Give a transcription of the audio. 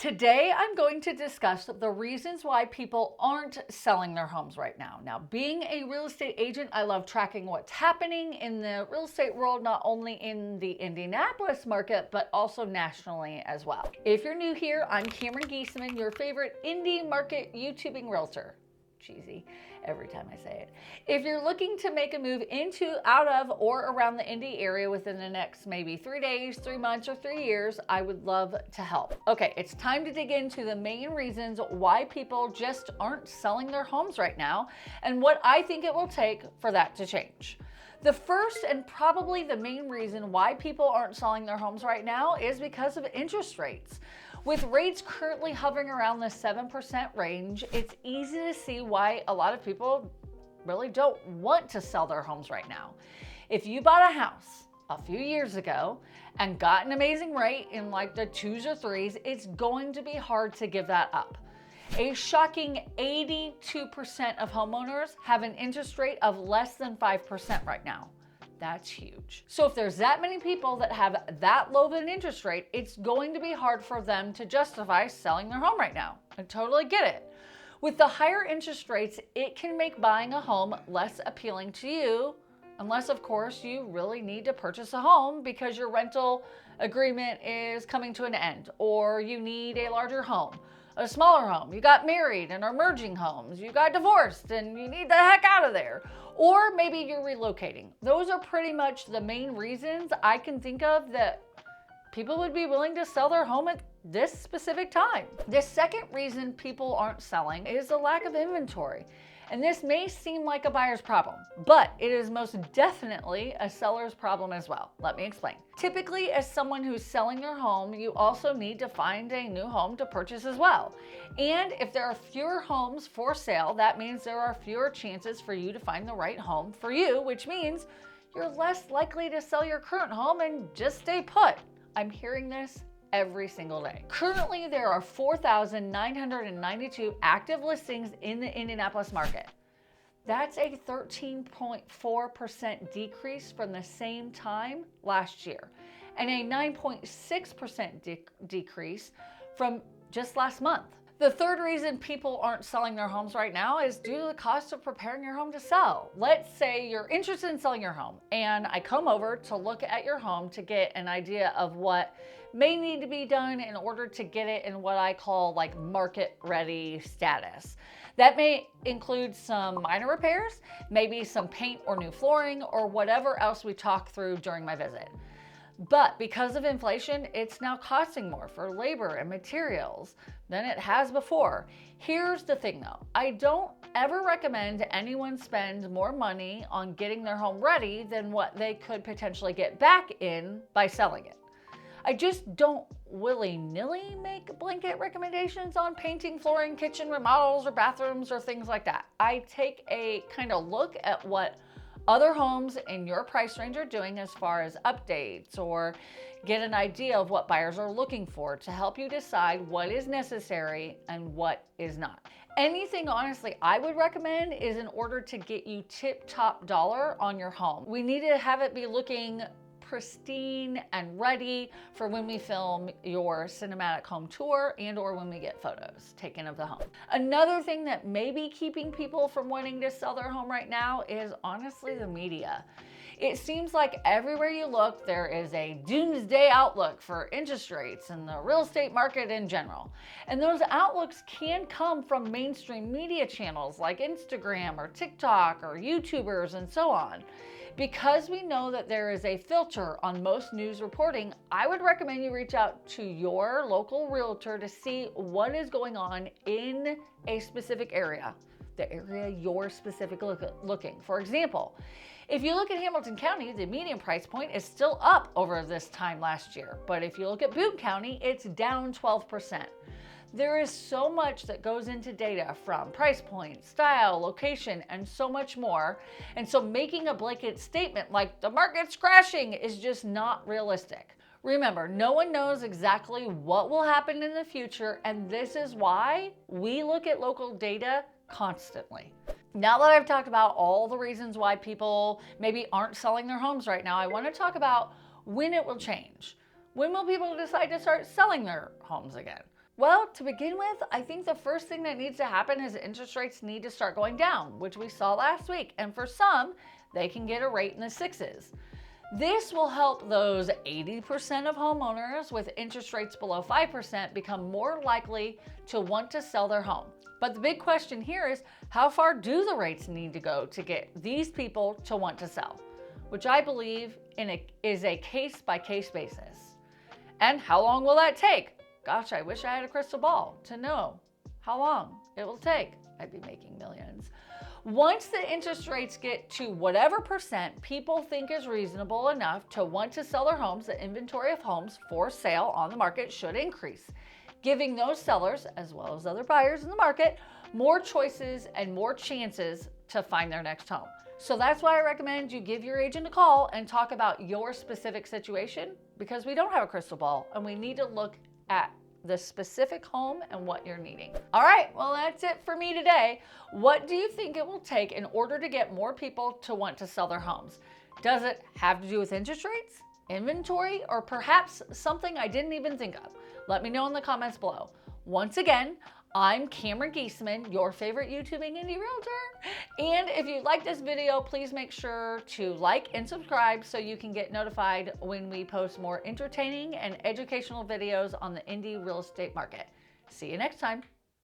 Today, I'm going to discuss the reasons why people aren't selling their homes right now. Now, being a real estate agent, I love tracking what's happening in the real estate world, not only in the Indianapolis market, but also nationally as well. If you're new here, I'm Cameron Geesaman, your favorite indie market YouTubing realtor. Cheesy every time I say it. If you're looking to make a move into, out of, or around the Indy area within the next maybe 3 days, 3 months, or 3 years, I would love to help. Okay, it's time to dig into the main reasons why people just aren't selling their homes right now and what I think it will take for that to change. The first and probably the main reason why people aren't selling their homes right now is because of interest rates. With rates currently hovering around the 7% range, it's easy to see why a lot of people really don't want to sell their homes right now. If you bought a house a few years ago and got an amazing rate in like the 2s or 3s, it's going to be hard to give that up. A shocking 82% of homeowners have an interest rate of less than 5% right now. That's huge. So if there's that many people that have that low of an interest rate, it's going to be hard for them to justify selling their home right now. I totally get it. With the higher interest rates, it can make buying a home less appealing to you, unless of course you really need to purchase a home because your rental agreement is coming to an end, or you need a larger home, a smaller home, you got married and are merging homes, you got divorced and you need the heck out of there, or maybe you're relocating. Those are pretty much the main reasons I can think of that people would be willing to sell their home at this specific time. The second reason people aren't selling is the lack of inventory. And this may seem like a buyer's problem, but it is most definitely a seller's problem as well. Let me explain. Typically, as someone who's selling their home, you also need to find a new home to purchase as well. And if there are fewer homes for sale, that means there are fewer chances for you to find the right home for you, which means you're less likely to sell your current home and just stay put. I'm hearing this every single day. Currently, there are 4,992 active listings in the Indianapolis market. That's a 13.4% decrease from the same time last year, and a 9.6% decrease from just last month. The third reason people aren't selling their homes right now is due to the cost of preparing your home to sell. Let's say you're interested in selling your home, and I come over to look at your home to get an idea of what may need to be done in order to get it in what I call like market ready status. That may include some minor repairs, maybe some paint or new flooring, or whatever else we talk through during my visit. But because of inflation, it's now costing more for labor and materials than it has before. Here's the thing though, I don't ever recommend anyone spend more money on getting their home ready than what they could potentially get back in by selling it. I just don't willy-nilly make blanket recommendations on painting, flooring, kitchen remodels, or bathrooms, or things like that. I take a kind of look at what other homes in your price range are doing as far as updates, or get an idea of what buyers are looking for to help you decide what is necessary and what is not. Anything, honestly, I would recommend is in order to get you tip-top dollar on your home. We need to have it be looking pristine and ready for when we film your cinematic home tour and or when we get photos taken of the home. Another thing that may be keeping people from wanting to sell their home right now is honestly the media. It seems like everywhere you look, there is a doomsday outlook for interest rates and the real estate market in general. And those outlooks can come from mainstream media channels like Instagram or TikTok or YouTubers and so on. Because we know that there is a filter on most news reporting, I would recommend you reach out to your local realtor to see what is going on in a specific area, the area you're specifically looking. For example, if you look at Hamilton County, the median price point is still up over this time last year. But if you look at Boone County, it's down 12%. There is so much that goes into data, from price point, style, location, and so much more. And so making a blanket statement like the market's crashing is just not realistic. Remember, no one knows exactly what will happen in the future, and this is why we look at local data constantly. Now that I've talked about all the reasons why people maybe aren't selling their homes right now, I want to talk about when it will change. When will people decide to start selling their homes again? Well, to begin with, I think the first thing that needs to happen is interest rates need to start going down, which we saw last week. And for some, they can get a rate in the 6s. This will help those 80% of homeowners with interest rates below 5% become more likely to want to sell their home. But the big question here is, how far do the rates need to go to get these people to want to sell? Which I believe is a case-by-case basis. And how long will that take? Gosh, I wish I had a crystal ball to know how long it will take. I'd be making millions. Once the interest rates get to whatever percent people think is reasonable enough to want to sell their homes, the inventory of homes for sale on the market should increase, giving those sellers, as well as other buyers in the market, more choices and more chances to find their next home. So that's why I recommend you give your agent a call and talk about your specific situation, because we don't have a crystal ball and we need to look at the specific home and what you're needing. All right, well, that's it for me today. What do you think it will take in order to get more people to want to sell their homes? Does it have to do with interest rates, inventory, or perhaps something I didn't even think of? Let me know in the comments below. Once again, I'm Cameron Geesaman, your favorite YouTubing indie realtor. And if you like this video, please make sure to like and subscribe so you can get notified when we post more entertaining and educational videos on the indie real estate market. See you next time.